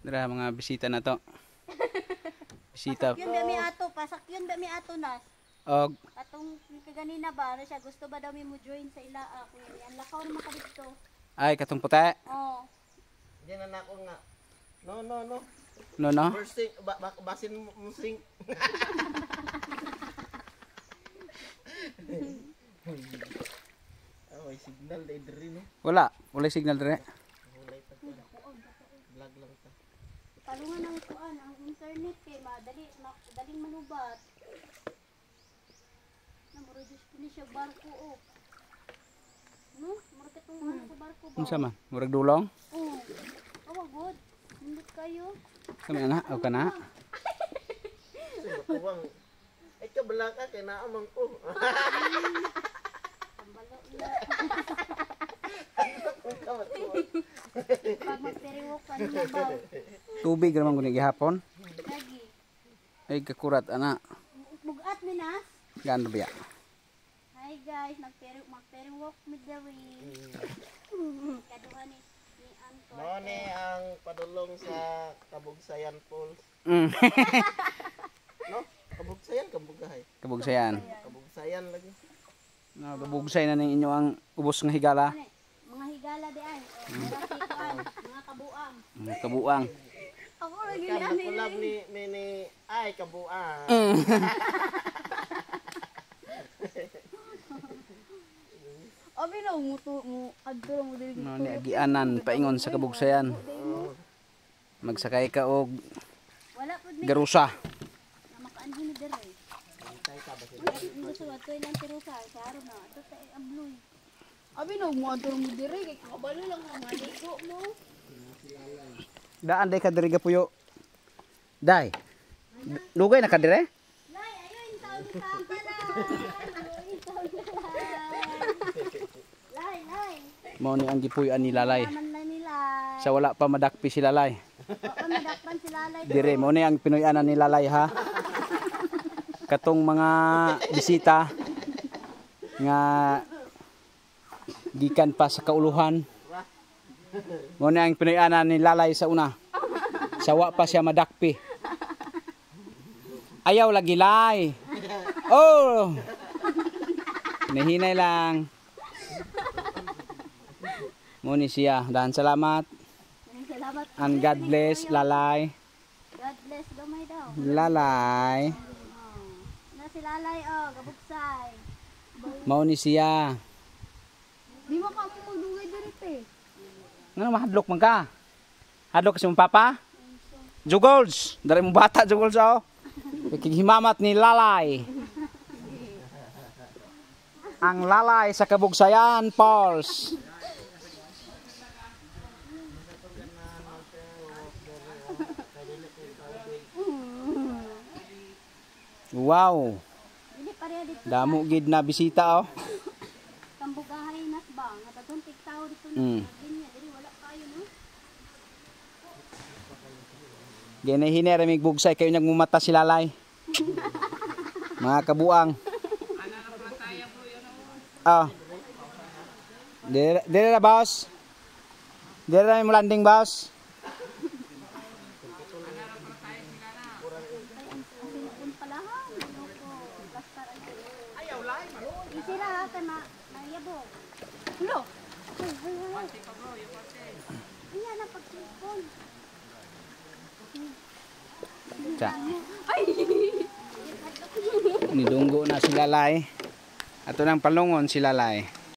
Dara mga bisita na to. Bisita. Yun ba mi ato, pasak yun ba mi ato nas. Og Atong kaganina ba ano siya gusto ba daw mi mo join sa ila kuya ni ang lakaw naman kadto. ay katong puti. Oh. Diyan na ako nga. No. No no. First thing, basin mo sing. May signal dai diri no. Wala signal dire. Wala ta. Vlog lang ta. Talungan ang kuan ang internet kay daling manubat. Namurudis kini siya barko oh. No, mura katong sa barko ba? Unsa man? Murag dulong? Oh. Oh, good. Hindi kayo. Kami na, o kana. Tuwang. Ay ka bala ka kay naa man ko. Tambalo ila. Pag magperiwok pa nila ba? Tubig ramang guni gihapon. Lagi. Ay kakurat ana. Bugat mi nas. Gaano biya? Hi guys, magperiwok mi dawi. Kaduha ni Anton. Mao ni ang padulong sa Kabugsayan Falls. No? Kabugsayan kabugahay. Kabugsayan. Kabugsayan lagi. No, babugsay na ning inyo ang ubos nga higala. Ano, mga higala di ay. Kuan, mga kabuang. Kabuang. Ako lagi Kan ni kulab ni ay kabuang. Abi na mo adto mo dili. No ni agianan paingon sa kabugsayan. Magsakay ka og Wala pud mi garusa. makaanhin ni dere. Hindi sa wato ilang tirusa sa araw na. Ato ta abloy. Abi na mo adto mo dere kay kabalo lang ang maligo mo. Daan day ka diri puyo. Day. Lugay na ka dire? Lay ayo in taon ni Papa na. Lay. Mao ni ang gipuy-an ni Lalay. Naman na nila. Sa wala pa madakpi si Lalay. Oo, madakpan sila lay. Dire mo ni ang Pinoy-anan ni Lalay ha. Katong mga bisita nga gikan pa sa kauluhan. Mo ni ang Pinoy-anan ni Lalay sa una. Sawa pa siya madakpi. Ayaw lagi lay. Oh. Nahinay lang. Mo ni siya. Dahan salamat. Salamat. And God bless Lalay. God bless gamay daw. Lalay. Na si Lalay oh, gabugsay. Mao ni siya. Di mo ka mo magdugay dirite. Ngano mahadlok man ka? Hadlok si mong papa? Jugols, dari mong bata Jugols oh. Himamat ni Lalay. Ang Lalay sa Kabugsayan Falls. Wow. Dili pareha dito. Damo gid na bisita oh. Kambugahay nas ba nga dadon tiktaw dito Mm. na. Ginya dili wala kayo no. Ginahiner mig bugsay kayo nagmumata si Lalay. Mga kabuang. Ah. Dire na boss. Dire na mo landing boss. Kun palahan no ko. Bastar ay. Ayaw lay. Isira ka na yabog. Hello. Ay. Iya na pagtipon. Sa. Nidunggo na si Lalay. Ato nang palungon si Lalay.